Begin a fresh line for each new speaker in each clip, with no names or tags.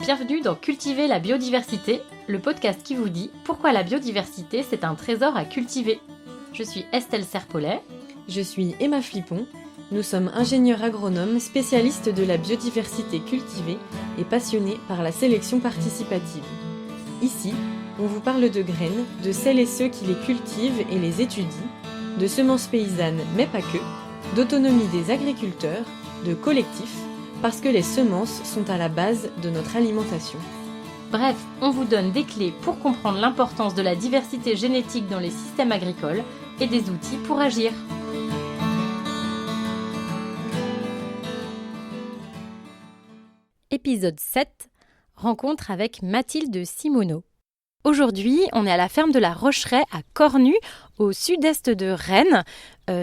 Bienvenue dans Cultiver la biodiversité, le podcast qui vous dit pourquoi la biodiversité c'est un trésor à cultiver. Je suis Estelle Serpollet.
Je suis Emma Flippon. Nous sommes ingénieurs agronomes spécialistes de la biodiversité cultivée et passionnés par la sélection participative. Ici, on vous parle de graines, de celles et ceux qui les cultivent et les étudient, de semences paysannes mais pas que, d'autonomie des agriculteurs, de collectifs, parce que les semences sont à la base de notre alimentation.
Bref, on vous donne des clés pour comprendre l'importance de la diversité génétique dans les systèmes agricoles et des outils pour agir. Épisode 7, rencontre avec Mathilde Simoneau. Aujourd'hui, on est à la ferme de la Rocheraie à Cornu, au sud-est de Rennes,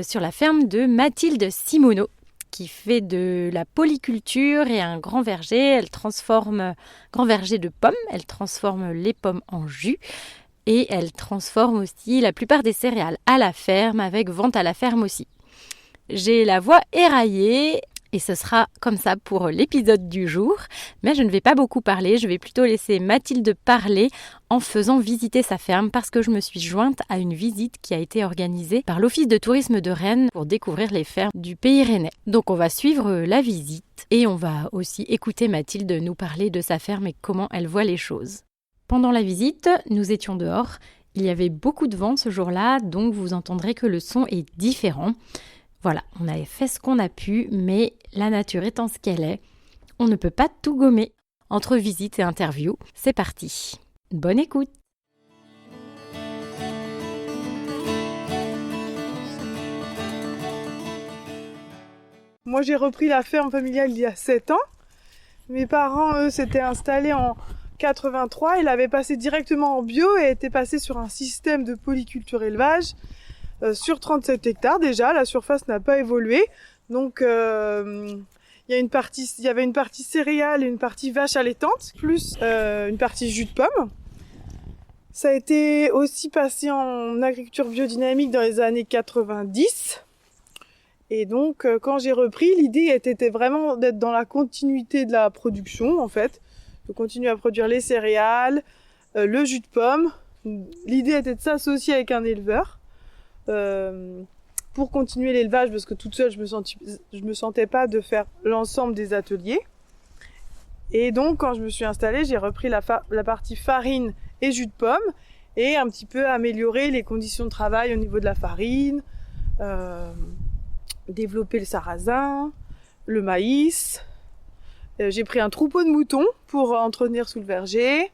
sur la ferme de Mathilde Simoneau, qui fait de la polyculture et un grand verger. Grand verger de pommes, elle transforme les pommes en jus et elle transforme aussi la plupart des céréales à la ferme, avec vente à la ferme aussi. J'ai la voix éraillée et ce sera comme ça pour l'épisode du jour, mais je ne vais pas beaucoup parler, je vais plutôt laisser Mathilde parler en faisant visiter sa ferme parce que je me suis jointe à une visite qui a été organisée par l'Office de tourisme de Rennes pour découvrir les fermes du pays rennais. Donc on va suivre la visite et on va aussi écouter Mathilde nous parler de sa ferme et comment elle voit les choses. Pendant la visite, nous étions dehors, il y avait beaucoup de vent ce jour-là, donc vous entendrez que le son est différent. Voilà, on avait fait ce qu'on a pu, mais la nature étant ce qu'elle est, on ne peut pas tout gommer. Entre visite et interview, c'est parti. Bonne écoute.
Moi, j'ai repris la ferme familiale il y a 7 ans. Mes parents, eux, s'étaient installés en 83. Ils avaient passé directement en bio et étaient passés sur un système de polyculture élevage. Sur 37 hectares déjà, la surface n'a pas évolué. Donc il y avait une partie céréales et une partie vache allaitante, plus une partie jus de pomme. Ça a été aussi passé en agriculture biodynamique dans les années 90. Et donc quand j'ai repris, l'idée était vraiment d'être dans la continuité de la production en fait, de continuer à produire les céréales, le jus de pomme. L'idée était de s'associer avec un éleveur. Pour continuer l'élevage parce que toute seule je me sentais pas de faire l'ensemble des ateliers et donc quand je me suis installée j'ai repris la partie farine et jus de pomme et un petit peu amélioré les conditions de travail au niveau de la farine, développer le sarrasin, le maïs, j'ai pris un troupeau de moutons pour entretenir sous le verger.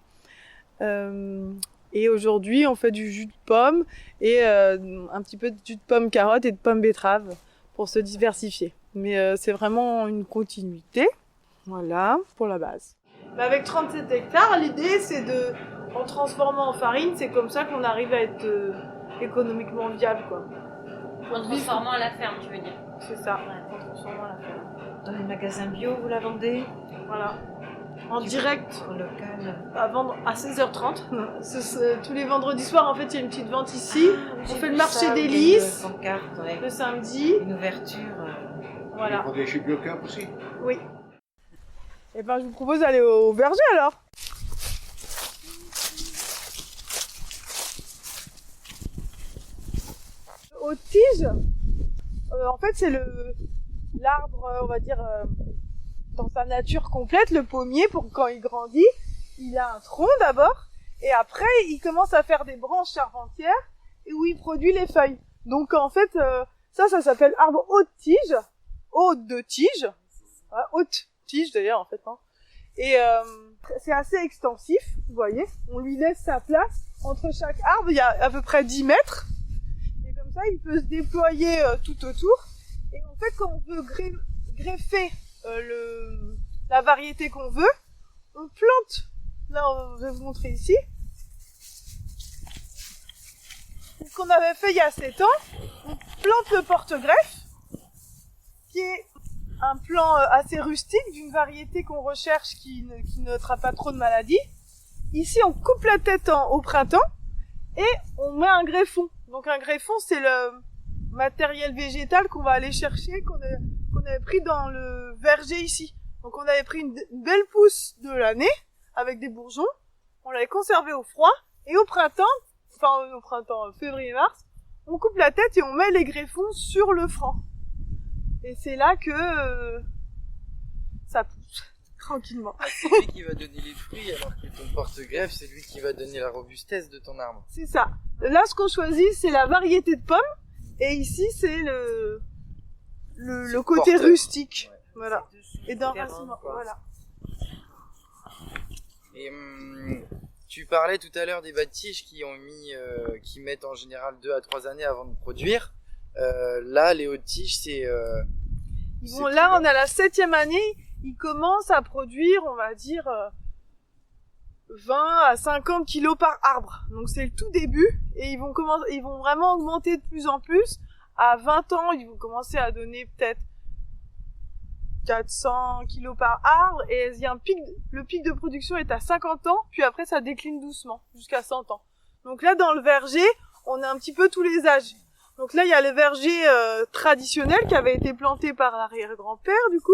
Et aujourd'hui, on fait du jus de pomme et un petit peu de jus de pomme carotte et de pomme betterave pour se diversifier. Mais c'est vraiment une continuité. Voilà, pour la base. Mais avec 37 hectares, l'idée, c'est en transformant en farine, c'est comme ça qu'on arrive à être économiquement viable, quoi.
En transformant à la ferme, tu veux dire ?
C'est ça, en transformant à la ferme.
Dans les magasins bio, vous la vendez ?
Voilà. En direct,
en local.
À vendre à 16h30. Tous les vendredis soirs, en fait, il y a une petite vente ici. On fait le marché des lys. Le samedi.
Une ouverture.
Voilà.
Vous vendez chez Biocap aussi ?
Oui. Et ben, je vous propose d'aller au verger alors. Aux tiges, en fait, c'est l'arbre, on va dire. Dans sa nature complète, le pommier, pour quand il grandit, il a un tronc d'abord, et après, il commence à faire des branches charpentières, et où il produit les feuilles. Donc, en fait, ça s'appelle arbre haute tige, haute de tige, haute tige d'ailleurs, en fait, hein. Et c'est assez extensif, vous voyez, on lui laisse sa place. Entre chaque arbre, il y a à peu près 10 mètres, et comme ça, il peut se déployer tout autour. Et en fait, quand on veut greffer la variété qu'on veut, on plante, là je vais vous montrer ici, ce qu'on avait fait il y a 7 ans, on plante le porte-greffe, qui est un plan assez rustique d'une variété qu'on recherche qui ne traite pas trop de maladies. Ici on coupe la tête au printemps et on met un greffon. Donc un greffon c'est le matériel végétal qu'on va aller chercher, qu'on avait pris dans le verger ici. Donc on avait pris une belle pousse de l'année, avec des bourgeons. On l'avait conservé au froid. Et au printemps, février-mars, on coupe la tête et on met les greffons sur le franc. Et c'est là que ça pousse tranquillement.
C'est lui qui va donner les fruits, alors que ton porte-greffe, c'est lui qui va donner la robustesse de ton arbre.
C'est ça. Là, ce qu'on choisit, c'est la variété de pommes. Et ici, c'est le côté rustique. Ouais. Voilà. Et d'enracinement. Voilà.
Et tu parlais tout à l'heure des bas de tige qui mettent en général 2 à 3 années avant de produire. Là, les hautes tiges,
là, on a la 7e année. Ils commencent à produire, on va dire, 20 à 50 kilos par arbre. Donc c'est le tout début. Et ils vont vraiment augmenter de plus en plus. À 20 ans, ils vont commencer à donner peut-être 400 kilos par arbre. Et il y a le pic de production est à 50 ans. Puis après, ça décline doucement jusqu'à 100 ans. Donc là, dans le verger, on a un petit peu tous les âges. Donc là, il y a le verger traditionnel qui avait été planté par l'arrière-grand-père, du coup.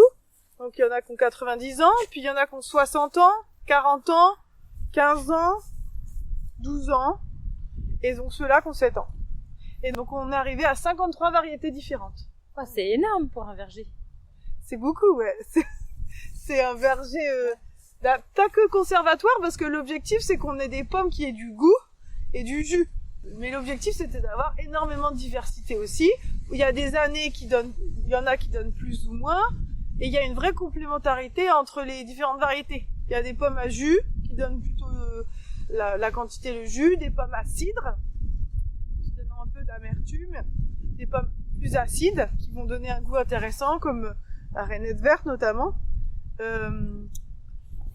Donc il y en a qui ont 90 ans, puis il y en a qui ont 60 ans, 40 ans, 15 ans, 12 ans, et donc ceux-là qui ont 7 ans. Et donc on est arrivé à 53 variétés différentes.
Oh, c'est énorme pour un verger.
C'est beaucoup, ouais. C'est un verger pas que conservatoire, parce que l'objectif c'est qu'on ait des pommes qui aient du goût et du jus. Mais l'objectif c'était d'avoir énormément de diversité aussi. Il y a des années il y en a qui donnent plus ou moins. Et il y a une vraie complémentarité entre les différentes variétés. Il y a des pommes à jus qui donnent plutôt la quantité de jus, des pommes à cidre qui donnent un peu d'amertume, des pommes plus acides qui vont donner un goût intéressant comme la rainette verte notamment,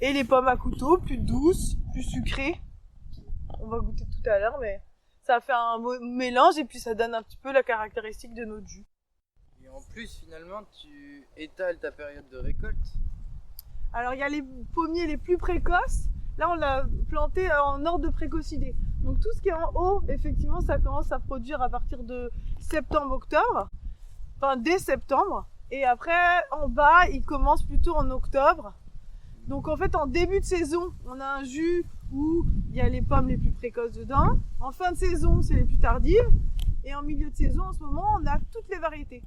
et les pommes à couteau plus douces, plus sucrées. On va goûter tout à l'heure, mais ça fait un mélange et puis ça donne un petit peu la caractéristique de notre jus.
Et en plus, finalement, tu étales ta période de récolte.
Alors, il y a les pommiers les plus précoces. Là, on l'a planté en ordre de précocité. Donc, tout ce qui est en haut, effectivement, ça commence à produire à partir de septembre-octobre. Enfin, dès septembre. Et après, en bas, il commence plutôt en octobre. Donc, en fait, en début de saison, on a un jus où il y a les pommes les plus précoces dedans. En fin de saison, c'est les plus tardives. Et en milieu de saison, en ce moment, on a toutes les variétés.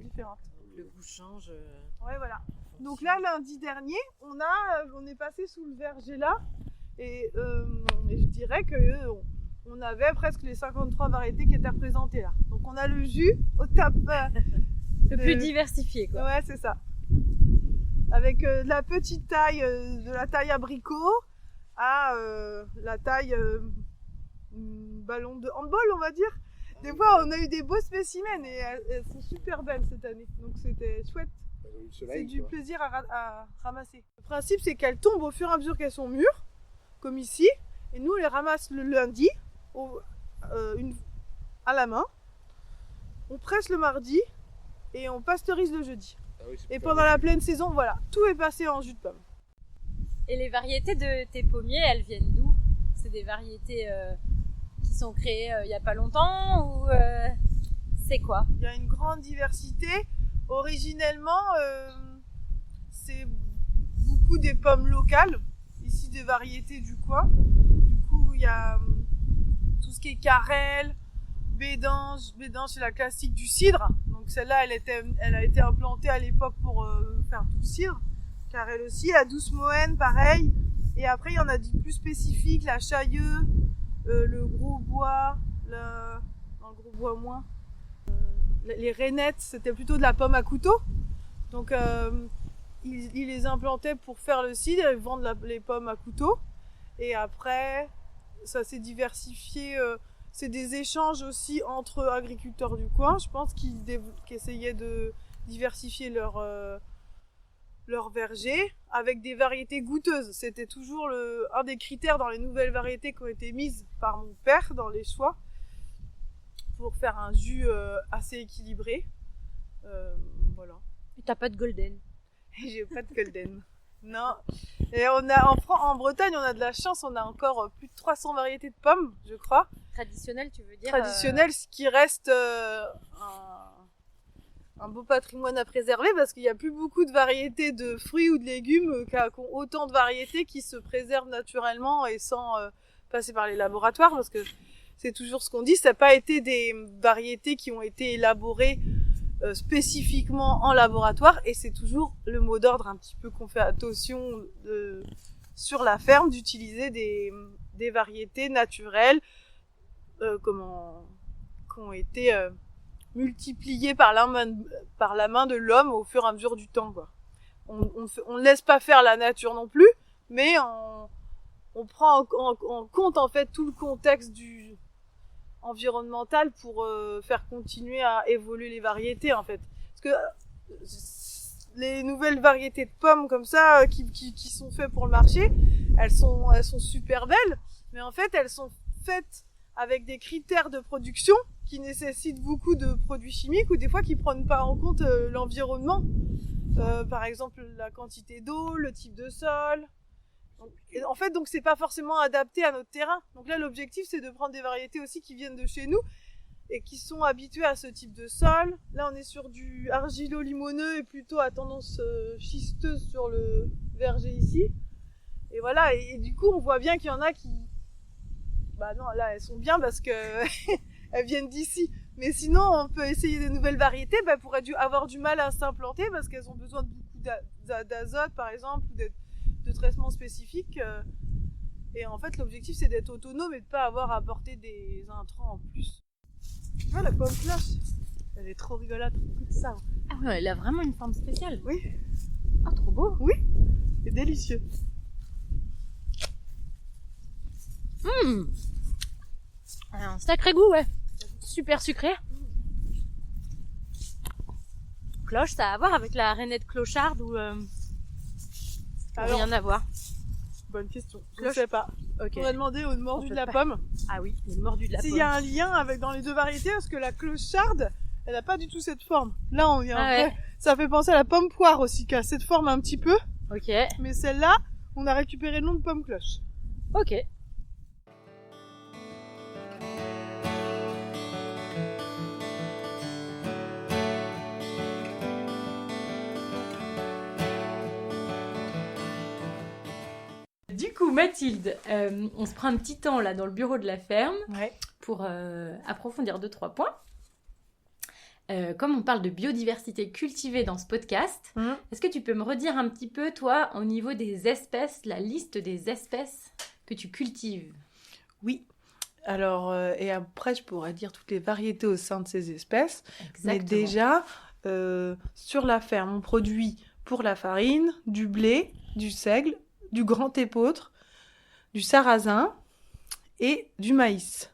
Différentes.
Le goût change.
Ouais, voilà. Donc là, lundi dernier, on est passé sous le verger là, et je dirais que on avait presque les 53 variétés qui étaient représentées là. Donc on a le jus au top.
Le plus diversifié, quoi.
Ouais, c'est ça. Avec de la petite taille, de la taille abricot à la taille ballon de handball, on va dire. Des fois, on a eu des beaux spécimens et elles sont super belles cette année. Donc c'était chouette. C'est du plaisir à ramasser. Le principe, c'est qu'elles tombent au fur et à mesure qu'elles sont mûres, comme ici. Et nous, on les ramasse le lundi à la main. On presse le mardi et on pasteurise le jeudi. Ah oui, et pendant la pleine saison, voilà, tout est passé en jus de pomme.
Et les variétés de tes pommiers, elles viennent d'où? C'est des variétés qui sont créées il n'y a pas longtemps ou c'est quoi?
Il y a une grande diversité. Originellement, c'est beaucoup des pommes locales, ici des variétés du coin. Du coup, il y a tout ce qui est carrel, bédange. Bédange, c'est la classique du cidre. Donc celle-là, elle a été implantée à l'époque pour faire tout le cidre. Carrel aussi, la douce moenne, pareil. Et après, il y en a des plus spécifiques, la chailleux, le gros bois, non, le gros bois moins. Les rainettes, c'était plutôt de la pomme à couteau. Donc, ils les implantaient pour faire le cidre et vendre les pommes à couteau. Et après, ça s'est diversifié. C'est des échanges aussi entre agriculteurs du coin, je pense, qui essayaient de diversifier leur verger avec des variétés goûteuses. C'était toujours un des critères dans les nouvelles variétés qui ont été mises par mon père dans les choix pour faire un jus assez équilibré. Voilà.
Et t'as pas de golden?
J'ai pas de golden. Non. Et on a en Bretagne, on a de la chance, on a encore plus de 300 variétés de pommes, je crois.
Traditionnel, tu veux dire?
Traditionnel, ce qui reste un beau patrimoine à préserver parce qu'il n'y a plus beaucoup de variétés de fruits ou de légumes qui ont autant de variétés qui se préservent naturellement et sans passer par les laboratoires, parce que c'est toujours ce qu'on dit, ça n'a pas été des variétés qui ont été élaborées spécifiquement en laboratoire, et c'est toujours le mot d'ordre un petit peu qu'on fait attention sur la ferme d'utiliser des variétés naturelles qui ont été multipliées par la main de l'homme au fur et à mesure du temps, quoi. On ne laisse pas faire la nature non plus, mais on prend en compte en fait tout le contexte environnemental pour faire continuer à évoluer les variétés, en fait. Parce que les nouvelles variétés de pommes comme ça qui sont faites pour le marché, elles sont super belles, mais en fait elles sont faites avec des critères de production qui nécessitent beaucoup de produits chimiques, ou des fois qui prennent pas en compte l'environnement. Par exemple la quantité d'eau, le type de sol. En fait, donc c'est pas forcément adapté à notre terrain. Donc là, l'objectif, c'est de prendre des variétés aussi qui viennent de chez nous et qui sont habituées à ce type de sol. Là, on est sur du argilo-limoneux et plutôt à tendance schisteuse sur le verger ici. Et voilà, et du coup, on voit bien qu'il y en a qui... Bah non, là, elles sont bien parce que elles viennent d'ici. Mais sinon, on peut essayer des nouvelles variétés, pourraient avoir du mal à s'implanter parce qu'elles ont besoin de beaucoup d'azote, par exemple, ou de traitements spécifiques. Et en fait, l'objectif, c'est d'être autonome et de pas avoir à apporter des intrants en plus. Tu vois, la pomme cloche, elle est trop rigolote. Écoute ça.
Ah ouais, elle a vraiment une forme spéciale.
Oui.
Ah, trop beau.
Oui, c'est délicieux.
Un sacré goût, ouais. Super sucré. Cloche, ça a à voir avec la rainette clocharde ou
Alors,
rien à voir.
bonne question. Je ne
Cloche.
sais pas.
Ok.
On va demander au mordu de la pomme
Ah oui, le mordu de la
s'il
pomme.
y a un lien dans les deux variétés, parce que la clocharde, elle n'a pas du tout cette forme. Là, on vient
ouais.
ça fait penser à la pomme poire aussi, qui a cette forme un petit peu.
Ok,
Mais celle-là, on a récupéré le nom de pomme cloche.
ok. Du coup, Mathilde, on se prend un petit temps là dans le bureau de la ferme
Ouais.
pour approfondir 2-3 points. Comme on parle de biodiversité cultivée dans ce podcast, est-ce que tu peux me redire un petit peu, toi, au niveau des espèces, la liste des espèces que tu cultives?
Oui. Alors, et après, je pourrais dire toutes les variétés au sein de ces espèces.
Exactement.
Mais déjà, sur la ferme, on produit pour la farine, du blé, du seigle, du grand épeautre, du sarrasin et du maïs.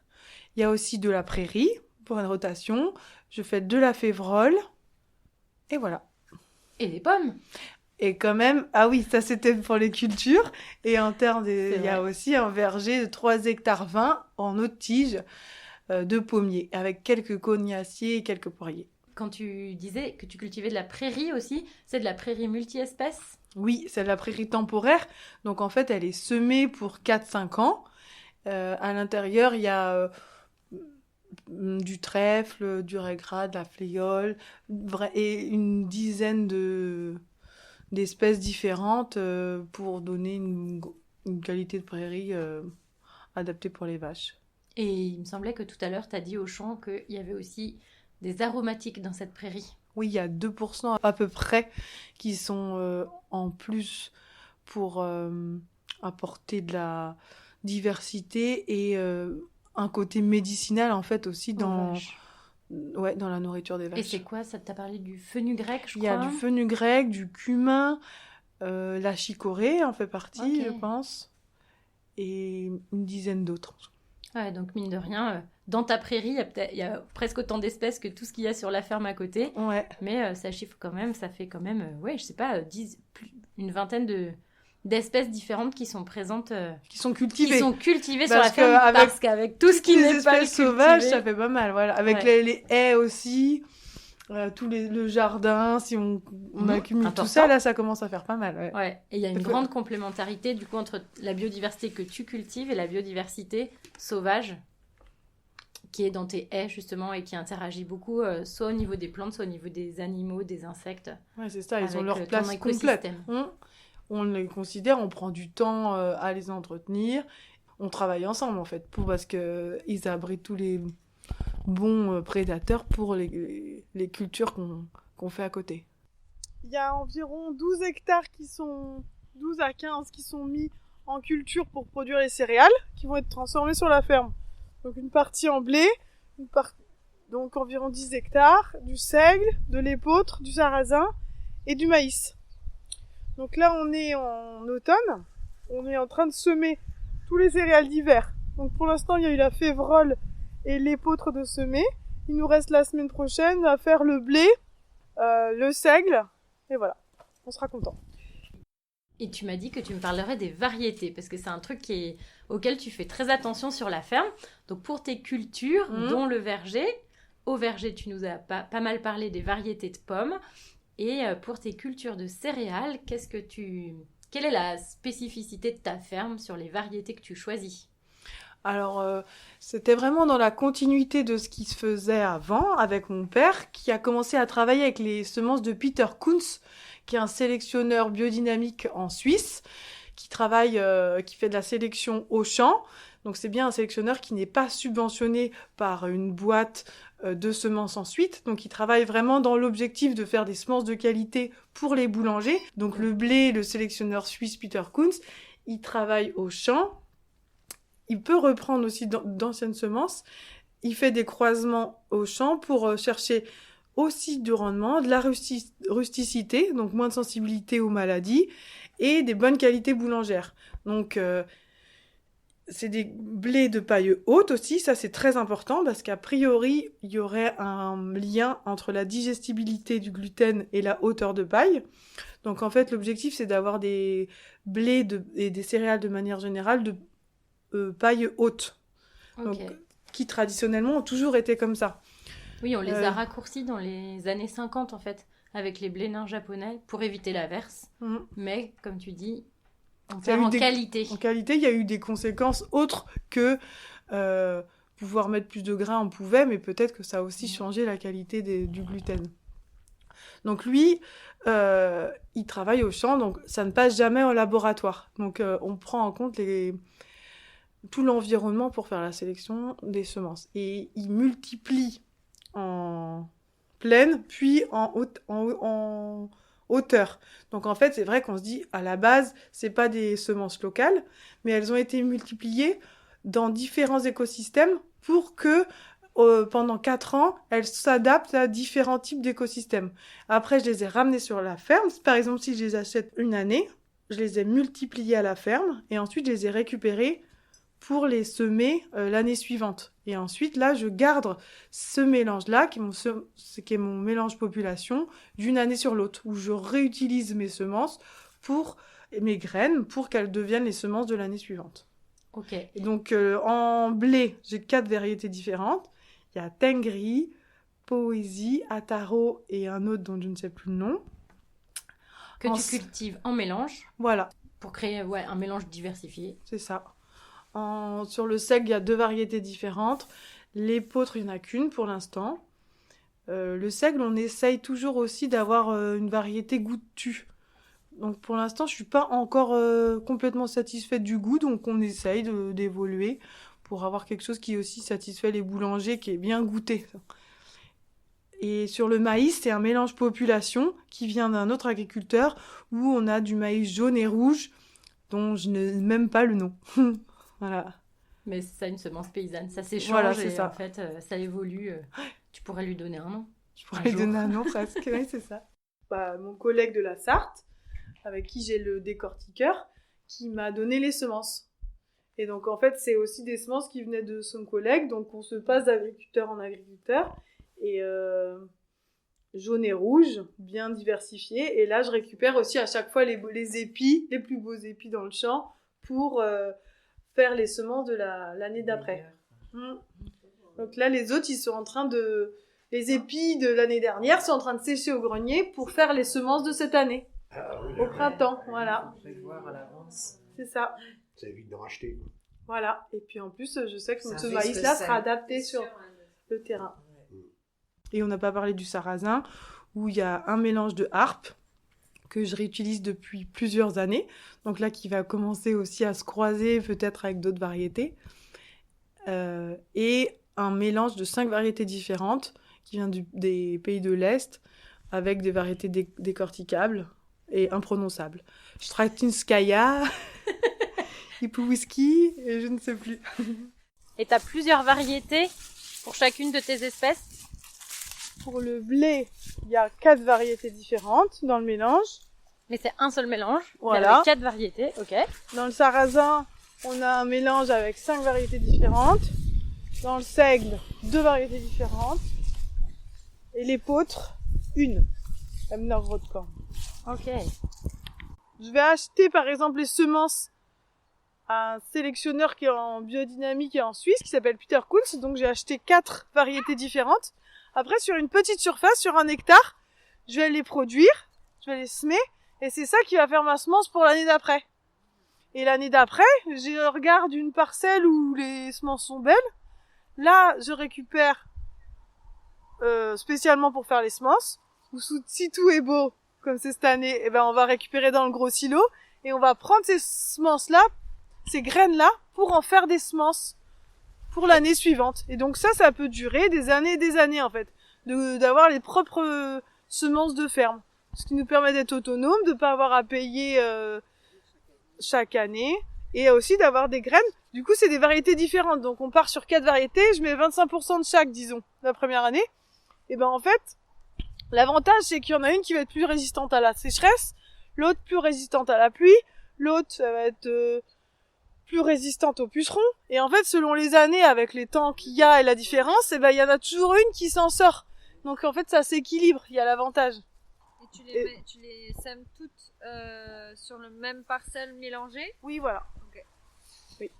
Il y a aussi de la prairie pour une rotation. Je fais de la févrole. Et voilà.
Et des pommes.
Et quand même, ah oui, ça c'était pour les cultures. Et en termes il y a
vrai.
aussi un verger de 3 hectares 20 en haute tige de pommiers, avec quelques cognaciers et quelques poiriers.
Quand tu disais que tu cultivais de la prairie aussi, c'est de la prairie multi-espèces?
Oui, c'est de la prairie temporaire. Donc en fait, elle est semée pour 4-5 ans. À l'intérieur, il y a du trèfle, du raigrade, de la fléole, et une dizaine d'espèces différentes pour donner une qualité de prairie adaptée pour les vaches.
Et il me semblait que tout à l'heure, tu as dit au champ qu'il y avait aussi des aromatiques dans cette prairie.
Oui, il y a 2% à peu près qui sont en plus pour apporter de la diversité et un côté médicinal en fait aussi dans la nourriture des vaches.
Et c'est quoi ça? T'as parlé du fenugrec, je
Il
crois.
y a du fenugrec, du cumin, la chicorée en fait partie,
Ok.
je pense, et une dizaine d'autres.
Ouais, donc mine de rien, dans ta prairie, il y a presque autant d'espèces que tout ce qu'il y a sur la ferme à côté.
Ouais.
Mais ça chiffre quand même, ça fait quand même, je sais pas, une vingtaine d'espèces différentes qui sont présentes,
Qui sont cultivées.
qui sont cultivées sur
Parce
la ferme,
qu'avec
parce qu'avec tout ce qui
les
n'est pas
espèces
cultivé...
sauvages, ça fait pas mal, voilà. Avec
Ouais.
les haies aussi, le jardin, si on accumule
important.
tout ça, là, ça commence à faire pas mal. Ouais.
Ouais, et il y a une
Parce que-
grande complémentarité du coup entre la biodiversité que tu cultives et la biodiversité sauvage qui est dans tes haies justement et qui interagit beaucoup, soit au niveau des plantes, soit au niveau des animaux, des insectes.
Ouais, c'est ça, ils ont
avec,
leur
ton
place complète.
écosystème.
On les considère, on prend du temps à les entretenir. On travaille ensemble en fait, parce qu'ils abritent tous les bons prédateurs pour les cultures qu'on fait à côté. Il y a environ 12 hectares 12 à 15 qui sont mis en culture pour produire les céréales qui vont être transformées sur la ferme. Donc une partie en blé, donc environ 10 hectares, du seigle, de l'épeautre, du sarrasin et du maïs. Donc là on est en automne, on est en train de semer tous les céréales d'hiver. Donc pour l'instant il y a eu la févrole et l'épeautre de semer. Il nous reste la semaine prochaine à faire le blé, le seigle, et voilà, on sera content.
Et tu m'as dit que tu me parlerais des variétés, parce que c'est un truc auquel tu fais très attention sur la ferme. Donc pour tes cultures, dont le verger, au verger tu nous as pas mal parlé des variétés de pommes, et pour tes cultures de céréales, quelle est la spécificité de ta ferme sur les variétés que tu choisis ?
Alors, c'était vraiment dans la continuité de ce qui se faisait avant avec mon père, qui a commencé à travailler avec les semences de Peter Kunz, qui est un sélectionneur biodynamique en Suisse, qui fait de la sélection au champ. Donc c'est bien un sélectionneur qui n'est pas subventionné par une boîte de semences ensuite. Donc il travaille vraiment dans l'objectif de faire des semences de qualité pour les boulangers. Donc le blé, le sélectionneur suisse Peter Kunz, il travaille au champ. Il peut reprendre aussi d'anciennes semences. Il fait des croisements au champ pour chercher aussi du rendement, de la rusticité, donc moins de sensibilité aux maladies, et des bonnes qualités boulangères. Donc c'est des blés de paille haute aussi, ça c'est très important parce qu'a priori il y aurait un lien entre la digestibilité du gluten et la hauteur de paille. Donc en fait l'objectif c'est d'avoir des blés et des céréales de manière générale de paille haute, donc, qui traditionnellement ont toujours été comme ça.
Oui, on les a raccourcis dans les années 50 en fait, avec les blés nains japonais pour éviter l'averse. Mais comme tu dis, on perd en qualité.
En qualité, il y a eu des conséquences autres que pouvoir mettre plus de grains, on pouvait, mais peut-être que ça a aussi changé la qualité du gluten. Donc lui, il travaille au champ, donc ça ne passe jamais au laboratoire. Donc on prend en compte tout l'environnement pour faire la sélection des semences. Et il multiplie en plaine, puis en hauteur. Donc en fait, c'est vrai qu'on se dit, à la base, c'est pas des semences locales, mais elles ont été multipliées dans différents écosystèmes pour que pendant 4 ans, elles s'adaptent à différents types d'écosystèmes. Après, je les ai ramenées sur la ferme. Par exemple, si je les achète une année, je les ai multipliées à la ferme et ensuite je les ai récupérées pour les semer l'année suivante. Et ensuite, là, je garde ce mélange-là, qui est mon mélange population, d'une année sur l'autre, où je réutilise mes semences mes graines, pour qu'elles deviennent les semences de l'année suivante.
Ok.
Et donc, en blé, j'ai 4 variétés différentes. Il y a Tengri, Poésie, Ataro et un autre dont je ne sais plus le nom.
Que tu cultives en mélange.
Voilà.
Pour créer un mélange diversifié.
C'est ça. Sur le seigle, il y a 2 variétés différentes. L'épeautre, il n'y en a qu'une pour l'instant. Le seigle, on essaye toujours aussi d'avoir une variété goûtue. Donc pour l'instant, je ne suis pas encore complètement satisfaite du goût, donc on essaye d'évoluer pour avoir quelque chose qui aussi satisfait les boulangers, qui est bien goûté. Et sur le maïs, c'est un mélange population qui vient d'un autre agriculteur, où on a du maïs jaune et rouge, dont je n'ai même pas le nom. Voilà.
Mais c'est ça, une semence paysanne, ça s'échange,
voilà, c'est
et
ça.
En fait, ça évolue. Tu pourrais lui donner un nom.
Je pourrais lui donner un nom presque, oui, c'est ça. Mon collègue de la Sarthe, avec qui j'ai le décortiqueur, qui m'a donné les semences. Et donc en fait, c'est aussi des semences qui venaient de son collègue, donc on se passe d'agriculteur en agriculteur, et jaune et rouge, bien diversifiés. Et là, je récupère aussi à chaque fois les épis, les plus beaux épis dans le champ, pour faire les semences de l'année d'après. Donc là, les autres, ils sont en train les épis de l'année dernière sont en train de sécher au grenier pour faire les semences de cette année. Au printemps, voilà.
Prévoir à l'avance.
C'est ça.
Ça évite d'en racheter.
Voilà. Et puis en plus, je sais que
Ça
ce
risque
maïs-là
ça.
sera adapté sur le terrain. Et on n'a pas parlé du sarrasin, où il y a un mélange de harpe que je réutilise depuis plusieurs années. Donc là, qui va commencer aussi à se croiser peut-être avec d'autres variétés. Et un mélange de 5 variétés différentes qui vient des pays de l'Est, avec des variétés décorticables et imprononçables. Stratinskaya, Ipouwhisky, et je ne sais plus.
Et tu as plusieurs variétés pour chacune de tes espèces?
Pour le blé, il y a 4 variétés différentes dans le mélange.
Mais c'est un seul mélange.
Voilà.
Mais avec 4 variétés, ok.
Dans le sarrasin, on a un mélange avec 5 variétés différentes. Dans le seigle, 2 variétés différentes. Et l'épeautre, une. La Menorrotkorn.
Ok.
Je vais acheter par exemple les semences à un sélectionneur qui est en biodynamique et en Suisse, qui s'appelle Peter Kunz. Donc j'ai acheté 4 variétés différentes. Après, sur une petite surface, sur 1 hectare, je vais les produire, je vais les semer, et c'est ça qui va faire ma semence pour l'année d'après. Et l'année d'après, je regarde une parcelle où les semences sont belles. Là, je récupère spécialement pour faire les semences. Ou si tout est beau, comme c'est cette année, eh ben on va récupérer dans le gros silo et on va prendre ces semences-là, ces graines-là, pour en faire des semences pour l'année suivante. Et donc ça peut durer des années en fait, d'avoir les propres semences de ferme. Ce qui nous permet d'être autonomes, de pas avoir à payer chaque année, et aussi d'avoir des graines. Du coup, c'est des variétés différentes. Donc on part sur 4 variétés, je mets 25% de chaque, disons, la première année. Et ben en fait, l'avantage, c'est qu'il y en a une qui va être plus résistante à la sécheresse, l'autre plus résistante à la pluie, l'autre ça va être plus résistante aux pucerons. Et en fait, selon les années, avec les temps qu'il y a et la différence, et ben il y en a toujours une qui s'en sort. Donc en fait, ça s'équilibre, il y a l'avantage.
Et tu les sèmes toutes sur le même parcelle mélangée?
Oui, voilà.
Ok.
Oui.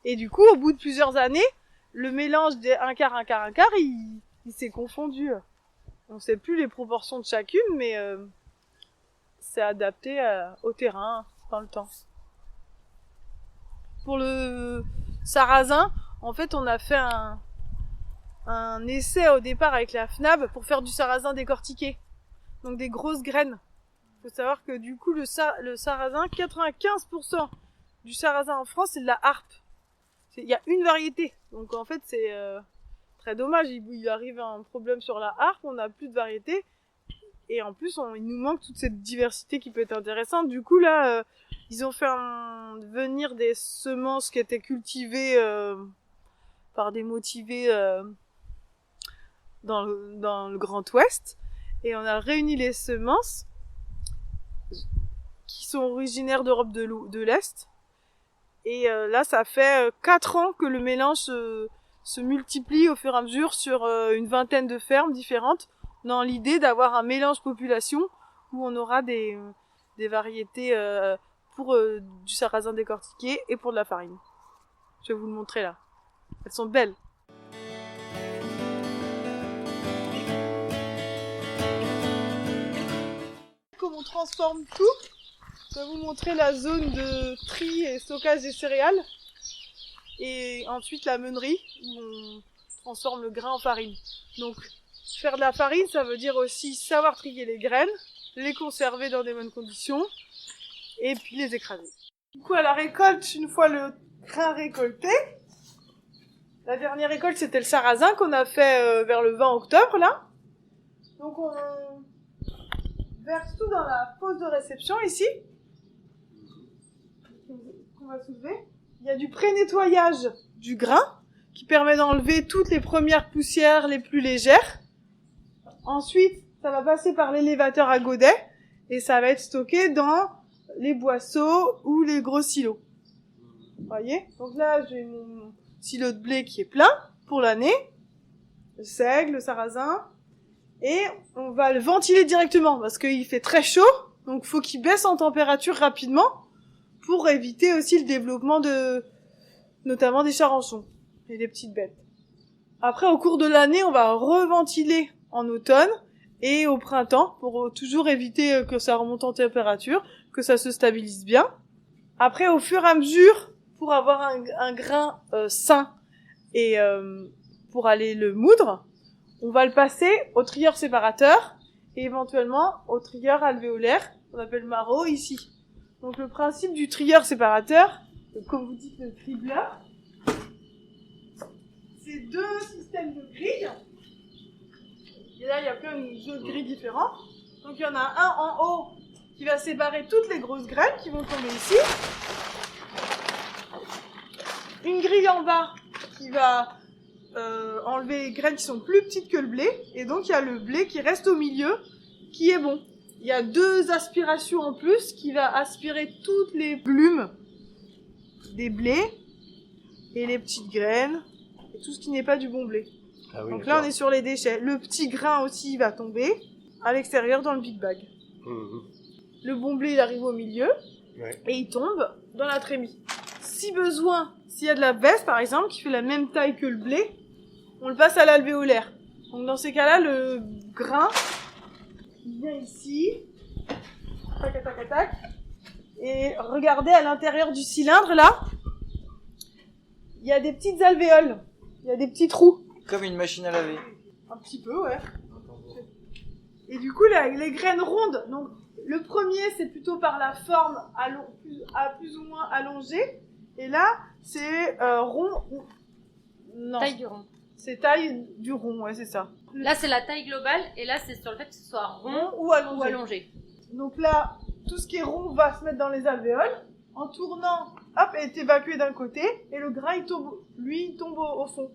Et du coup, au bout de plusieurs années, le mélange des un quart, il s'est confondu. On sait plus les proportions de chacune, mais c'est adapté au terrain dans le temps. Pour le sarrasin, en fait, on a fait un essai au départ avec la FNAB pour faire du sarrasin décortiqué. Donc des grosses graines. Il faut savoir que du coup, le sarrasin, 95% du sarrasin en France, c'est de la harpe. Il y a une variété. Donc en fait, c'est très dommage. Il arrive un problème sur la harpe, on n'a plus de variété. Et en plus, il nous manque toute cette diversité qui peut être intéressante. Du coup, là, ils ont fait venir des semences qui étaient cultivées par des motivés dans le Grand Ouest. Et on a réuni les semences qui sont originaires d'Europe de l'Est. Et là, ça fait 4 ans que le mélange se multiplie au fur et à mesure sur une vingtaine de fermes différentes, dans l'idée d'avoir un mélange population où on aura des variétés pour du sarrasin décortiqué et pour de la farine. Je vais vous le montrer là. Elles sont belles. Comme on transforme tout, je vais vous montrer la zone de tri et stockage des céréales. Et ensuite la meunerie, où on transforme le grain en farine. Donc faire de la farine, ça veut dire aussi savoir trier les graines, les conserver dans des bonnes conditions, et puis les écraser. Du coup, à la récolte, une fois le grain récolté, la dernière récolte, c'était le sarrasin qu'on a fait vers le 20 octobre, là. Donc on verse tout dans la fosse de réception, ici, qu'on va soulever. Il y a du pré-nettoyage du grain, qui permet d'enlever toutes les premières poussières les plus légères. Ensuite, ça va passer par l'élévateur à godet, et ça va être stocké dans les boisseaux ou les gros silos. Vous voyez? Donc là, j'ai mon silo de blé qui est plein pour l'année, le seigle, le sarrasin, et on va le ventiler directement parce qu'il fait très chaud, donc faut qu'il baisse en température rapidement pour éviter aussi le développement notamment des charançons et des petites bêtes. Après, au cours de l'année, on va reventiler en automne et au printemps pour toujours éviter que ça remonte en température, que ça se stabilise bien. Après, au fur et à mesure, pour avoir un grain sain et pour aller le moudre, on va le passer au trieur séparateur et éventuellement au trieur alvéolaire, qu'on appelle maraud ici. Donc le principe du trieur séparateur, comme vous dites le cribleur, c'est 2 systèmes de grilles. Et là, il y a plein d'autres grilles différentes. Donc il y en a un en haut qui va séparer toutes les grosses graines qui vont tomber ici. Une grille en bas qui va enlever les graines qui sont plus petites que le blé. Et donc il y a le blé qui reste au milieu, qui est bon. Il y a 2 aspirations en plus qui va aspirer toutes les plumes des blés et les petites graines et tout ce qui n'est pas du bon blé.
Ah oui,
Donc là, on est sur les déchets. Le petit grain aussi va tomber à l'extérieur dans le big bag. Le bon blé, il arrive au milieu et il tombe dans la trémie. Si besoin, s'il y a de la veste par exemple qui fait la même taille que le blé, on le passe à l'alvéolaire. Donc dans ces cas-là, le grain il vient ici, tac, tac, tac, et regardez à l'intérieur du cylindre là, il y a des petites alvéoles, il y a des petits trous.
Comme une machine à laver.
Un petit peu, ouais. Et du coup, les graines rondes, donc le premier c'est plutôt par la forme plus ou moins allongée, et là c'est rond. Non.
Taille du rond.
C'est taille du rond, ouais, c'est ça.
Là, c'est la taille globale, et là, c'est sur le fait que ce soit rond
Ou allongé.
ou allongé.
Donc là, tout ce qui est rond va se mettre dans les alvéoles. En tournant, hop, est évacué d'un côté, et le grain, il tombe au fond.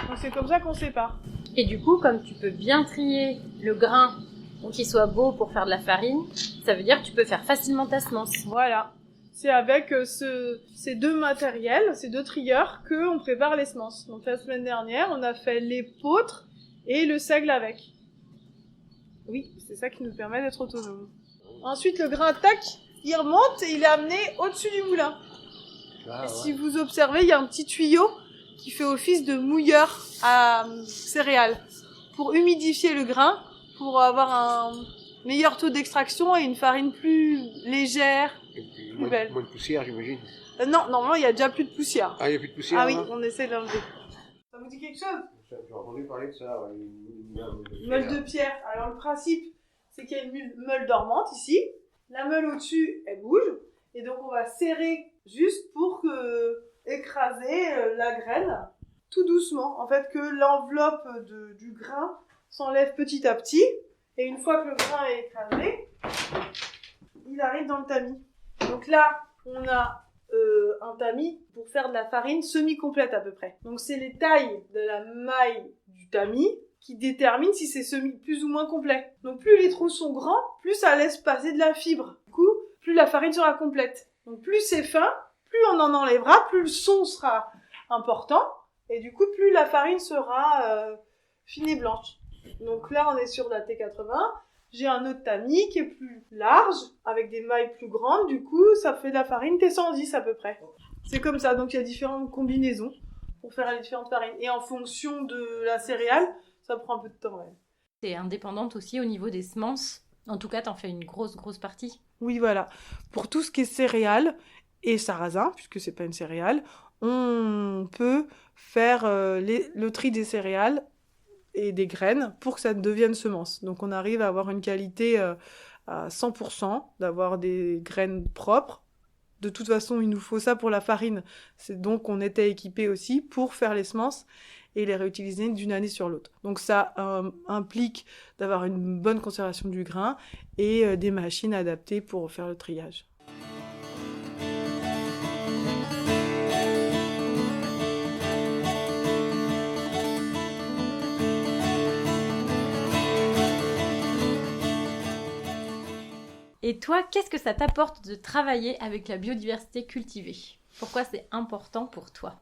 Donc c'est comme ça qu'on sépare.
Et du coup, comme tu peux bien trier le grain pour qu'il soit beau pour faire de la farine, ça veut dire que tu peux faire facilement ta semence.
Voilà. C'est avec ces 2 matériels, ces 2 trieurs, qu'on prépare les semences. Donc la semaine dernière, on a fait l'épeautre et le seigle avec. Oui, c'est ça qui nous permet d'être autonomes. Ensuite, le grain, tac, il remonte et il est amené au-dessus du moulin. Et si vous observez, il y a un petit tuyau qui fait office de mouilleur à céréales pour humidifier le grain, pour avoir un meilleur taux d'extraction et une farine plus légère, plus belle.
Moins de poussière, j'imagine.
Non, normalement, il y a déjà plus de poussière.
Ah, il n'y a plus de poussière.
Ah oui,
hein
on essaie d'enlever. Ça vous dit quelque chose?
J'ai entendu parler de ça. Ouais.
Meule de pierre. Alors le principe, c'est qu'il y a une meule dormante ici. La meule au-dessus, elle bouge. Et donc on va serrer juste pour écraser la graine tout doucement. En fait, que l'enveloppe du grain s'enlève petit à petit. Et une fois que le grain est écrasé, il arrive dans le tamis. Donc là, on a un tamis pour faire de la farine semi-complète à peu près. Donc c'est les tailles de la maille du tamis qui déterminent si c'est plus ou moins complet. Donc plus les trous sont grands, plus ça laisse passer de la fibre. Du coup, plus la farine sera complète. Donc plus c'est fin, plus on en enlèvera, plus le son sera important, et du coup plus la farine sera fine et blanche. Donc là on est sur la T80, j'ai un autre tamis qui est plus large, avec des mailles plus grandes, du coup ça fait de la farine T110 à peu près. C'est comme ça, donc il y a différentes combinaisons pour faire les différentes farines. Et en fonction de la céréale, ça prend un peu de temps. Ouais.
T'es indépendante aussi au niveau des semences. En tout cas, t'en fais une grosse partie.
Oui, voilà. Pour tout ce qui est céréales et sarrasin, puisque c'est pas une céréale, on peut faire le tri des céréales et des graines pour que ça devienne semence. Donc on arrive à avoir une qualité à 100%, d'avoir des graines propres. De toute façon, il nous faut ça pour la farine. C'est donc on était équipé aussi pour faire les semences et les réutiliser d'une année sur l'autre. Donc ça implique d'avoir une bonne conservation du grain et des machines adaptées pour faire le triage.
Et toi, qu'est-ce que ça t'apporte de travailler avec la biodiversité cultivée? Pourquoi c'est important pour toi?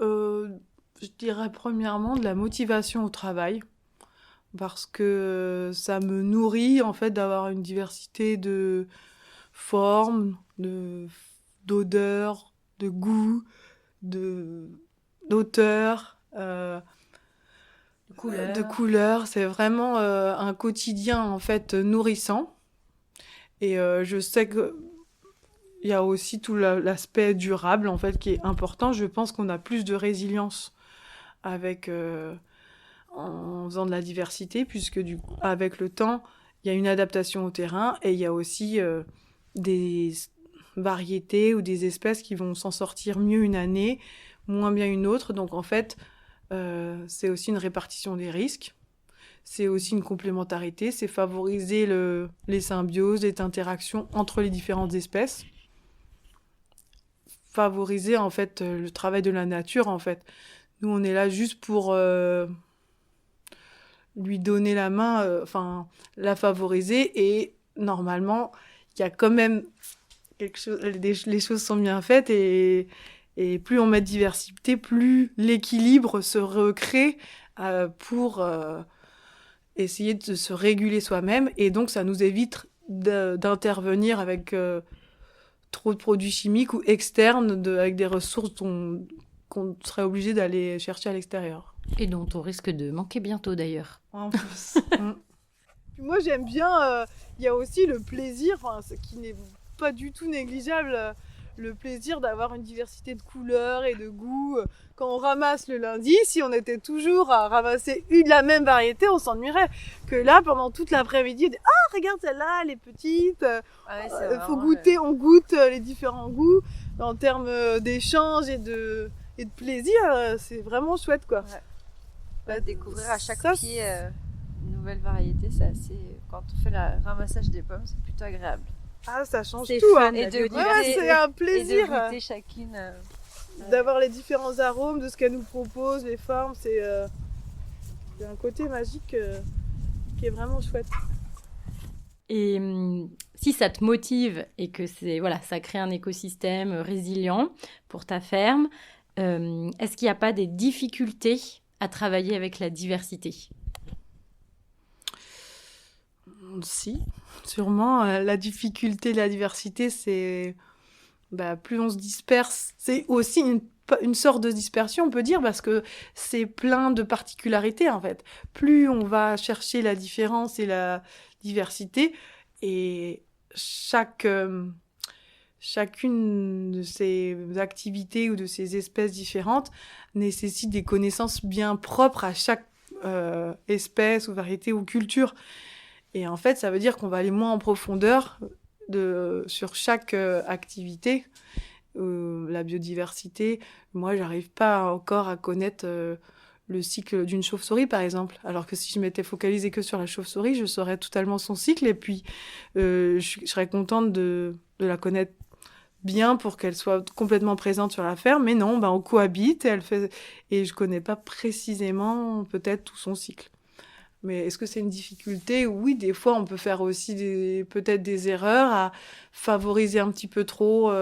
Je dirais premièrement de la motivation au travail, parce que ça me nourrit en fait d'avoir une diversité de formes, d'odeurs, de goûts, d'auteurs, de couleurs. C'est vraiment un quotidien en fait nourrissant. Et je sais que il y a aussi tout l'aspect durable, en fait, qui est important. Je pense qu'on a plus de résilience avec, en faisant de la diversité, puisque du coup, avec le temps, il y a une adaptation au terrain et il y a aussi des variétés ou des espèces qui vont s'en sortir mieux une année, moins bien une autre. Donc en fait, c'est aussi une répartition des risques. C'est aussi une complémentarité, c'est favoriser les symbioses, les interactions entre les différentes espèces. Favoriser en fait le travail de la nature en fait. Nous on est là juste pour lui donner la main, la favoriser et normalement il y a quand même quelque chose, les choses sont bien faites et plus on met de diversité, plus l'équilibre se recrée pour essayer de se réguler soi-même et donc ça nous évite d'intervenir avec trop de produits chimiques ou externes avec des ressources qu'on serait obligé d'aller chercher à l'extérieur.
Et dont on risque de manquer bientôt d'ailleurs.
En plus. Moi j'aime bien, il y a aussi le plaisir, ce qui n'est pas du tout négligeable, le plaisir d'avoir une diversité de couleurs et de goûts. Quand on ramasse le lundi, si on était toujours à ramasser de la même variété, on s'ennuierait. Que là, pendant toute l'après-midi, on dit « Ah, regarde celle-là, elle est petite, faut goûter, on goûte les différents goûts. » En termes d'échange et de plaisir, c'est vraiment chouette, quoi.
Ouais. Découvrir à chaque pied une nouvelle variété, c'est assez... Quand on fait le ramassage des pommes, c'est plutôt agréable.
Ah, ça change
c'est
tout,
fun,
hein.
C'est
un plaisir.
Et de goûter chacune.
D'avoir les différents arômes de ce qu'elle nous propose, les formes, c'est un côté magique qui est vraiment chouette.
Et si ça te motive et que ça crée un écosystème résilient pour ta ferme, est-ce qu'il n'y a pas des difficultés à travailler avec la diversité ?
Si, sûrement. La difficulté de la diversité, c'est plus on se disperse. C'est aussi une sorte de dispersion, on peut dire, parce que c'est plein de particularités, en fait. Plus on va chercher la différence et la diversité, et chacune de ces activités ou de ces espèces différentes nécessite des connaissances bien propres à chaque espèce ou variété ou culture. Et en fait, ça veut dire qu'on va aller moins en profondeur sur chaque activité. La biodiversité, moi, j'arrive pas encore à connaître le cycle d'une chauve-souris, par exemple. Alors que si je m'étais focalisée que sur la chauve-souris, je saurais totalement son cycle et puis je serais contente de la connaître bien pour qu'elle soit complètement présente sur la ferme. Mais non, on cohabite et je connais pas précisément peut-être tout son cycle. Mais est-ce que c'est une difficulté ? Oui, des fois, on peut faire aussi peut-être des erreurs à favoriser un petit peu trop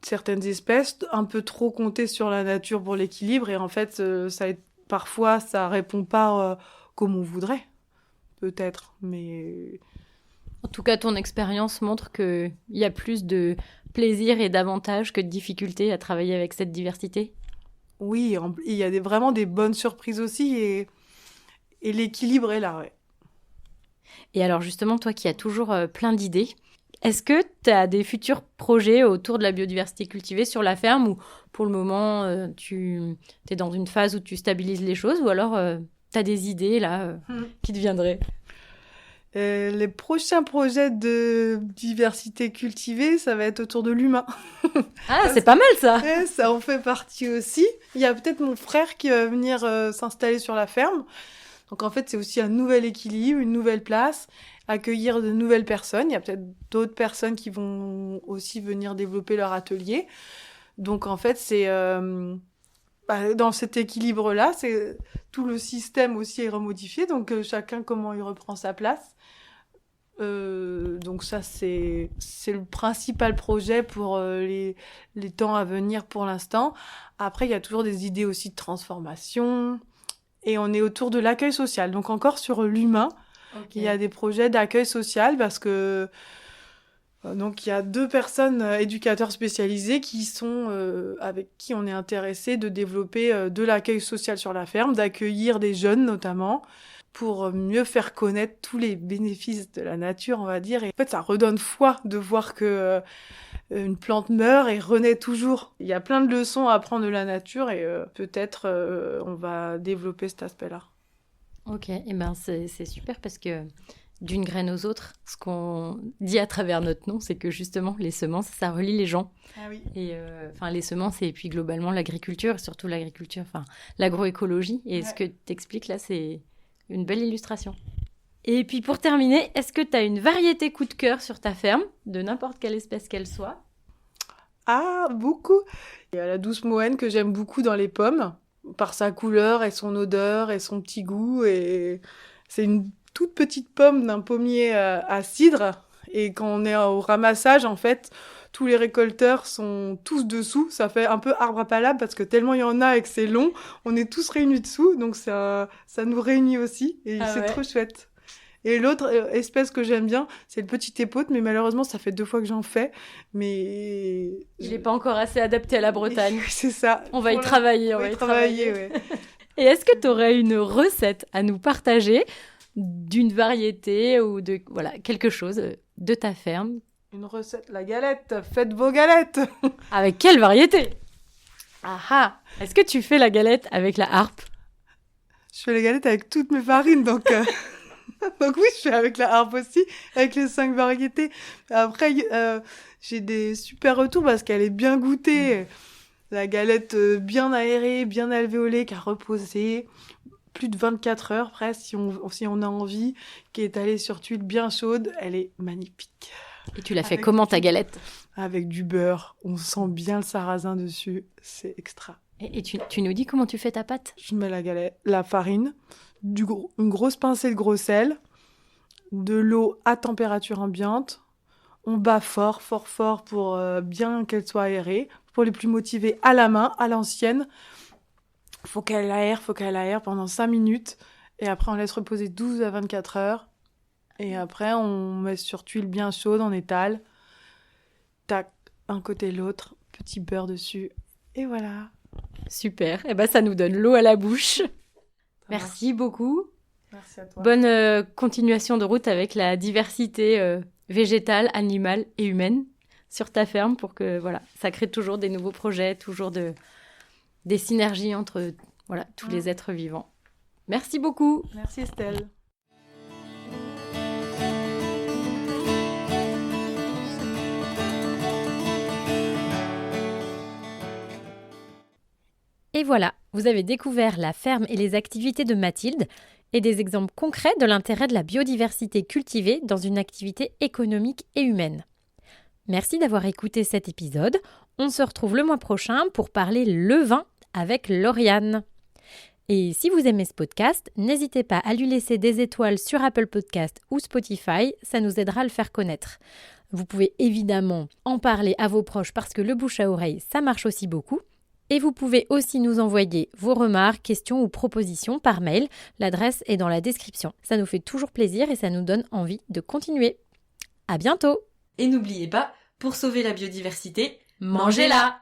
certaines espèces, un peu trop compter sur la nature pour l'équilibre. Et en fait, parfois, ça répond pas comme on voudrait, peut-être. Mais
en tout cas, ton expérience montre qu'il y a plus de plaisir et d'avantages que de difficultés à travailler avec cette diversité.
Oui, il y a vraiment des bonnes surprises aussi et l'équilibre est là, ouais.
Et alors justement, toi qui as toujours plein d'idées, est-ce que tu as des futurs projets autour de la biodiversité cultivée sur la ferme ou pour le moment tu es dans une phase où tu stabilises les choses ou alors tu as des idées là qui te viendraient ?
Les prochains projets de diversité cultivée, ça va être autour de l'humain.
Ah, c'est pas mal ça.
Ouais, ça en fait partie aussi. Il y a peut-être mon frère qui va venir s'installer sur la ferme. Donc en fait, c'est aussi un nouvel équilibre, une nouvelle place, accueillir de nouvelles personnes. Il y a peut-être d'autres personnes qui vont aussi venir développer leur atelier. Donc en fait, c'est dans cet équilibre-là, c'est tout le système aussi est remodifié. Donc chacun comment il reprend sa place. Donc ça c'est le principal projet pour les temps à venir pour l'instant. Après il y a toujours des idées aussi de transformation et on est autour de l'accueil social, donc encore sur l'humain. Okay. Il y a des projets d'accueil social parce que donc il y a 2 personnes éducateurs spécialisés qui sont avec qui on est intéressé de développer de l'accueil social sur la ferme, d'accueillir des jeunes notamment pour mieux faire connaître tous les bénéfices de la nature, on va dire. Et en fait, ça redonne foi de voir que une plante meurt et renaît toujours. Il y a plein de leçons à apprendre de la nature et peut-être on va développer cet aspect-là.
Ok, et ben c'est super parce que d'une graine aux autres, ce qu'on dit à travers notre nom, c'est que justement les semences, ça relie les gens.
Ah oui.
Et les semences et puis globalement l'agriculture, surtout l'agriculture, l'agroécologie. Et ce que tu expliques là, c'est une belle illustration. Et puis pour terminer, est-ce que tu as une variété coup de cœur sur ta ferme, de n'importe quelle espèce qu'elle soit?
Ah, beaucoup. Il y a la douce Moëne que j'aime beaucoup dans les pommes, par sa couleur et son odeur et son petit goût. Et c'est une toute petite pomme d'un pommier à cidre. Et quand on est au ramassage, en fait, tous les récolteurs sont tous dessous. Ça fait un peu arbre à palabre parce que tellement il y en a et que c'est long, on est tous réunis dessous. Donc ça nous réunit aussi et c'est trop chouette. Et l'autre espèce que j'aime bien, c'est le petit épeautre, mais malheureusement, ça fait 2 fois que j'en fais. Mais
il n'est pas encore assez adapté à la Bretagne.
C'est ça.
On va y travailler.
Ouais.
Et est-ce que tu aurais une recette à nous partager d'une variété ou de quelque chose de ta ferme?
Une recette, la galette. Faites vos galettes.
Avec quelle variété? Ah. Est-ce que tu fais la galette avec la harpe?
Je fais la galette avec toutes mes farines, donc... Donc oui, je fais avec la harpe aussi, avec les 5 variétés. Après, j'ai des super retours parce qu'elle est bien goûtée. La galette bien aérée, bien alvéolée, qui a reposé plus de 24 heures presque, si on a envie, qui est allée sur tuile bien chaude. Elle est magnifique.
Et tu l'as fait comment ta galette?
Avec du beurre. On sent bien le sarrasin dessus. C'est extra.
Et tu nous dis comment tu fais ta pâte?
Je mets la farine, une grosse pincée de gros sel, de l'eau à température ambiante. On bat fort pour bien qu'elle soit aérée. Pour les plus motivés, à la main, à l'ancienne. Faut qu'elle aère pendant 5 minutes. Et après, on laisse reposer 12 à 24 heures. Et après, on met sur tuile bien chaude, on étale. Tac, un côté l'autre, petit beurre dessus. Et voilà.
Super, et ça nous donne l'eau à la bouche. Merci beaucoup.
Merci à toi.
Bonne continuation de route avec la diversité végétale, animale et humaine sur ta ferme pour que ça crée toujours des nouveaux projets, toujours des synergies entre tous les êtres vivants. Merci beaucoup.
Merci Estelle.
Et voilà, vous avez découvert la ferme et les activités de Mathilde et des exemples concrets de l'intérêt de la biodiversité cultivée dans une activité économique et humaine. Merci d'avoir écouté cet épisode. On se retrouve le mois prochain pour parler levain avec Lauriane. Et si vous aimez ce podcast, n'hésitez pas à lui laisser des étoiles sur Apple Podcast ou Spotify, ça nous aidera à le faire connaître. Vous pouvez évidemment en parler à vos proches parce que le bouche à oreille, ça marche aussi beaucoup. Et vous pouvez aussi nous envoyer vos remarques, questions ou propositions par mail. L'adresse est dans la description. Ça nous fait toujours plaisir et ça nous donne envie de continuer. À bientôt!
Et n'oubliez pas, pour sauver la biodiversité,
mangez-la!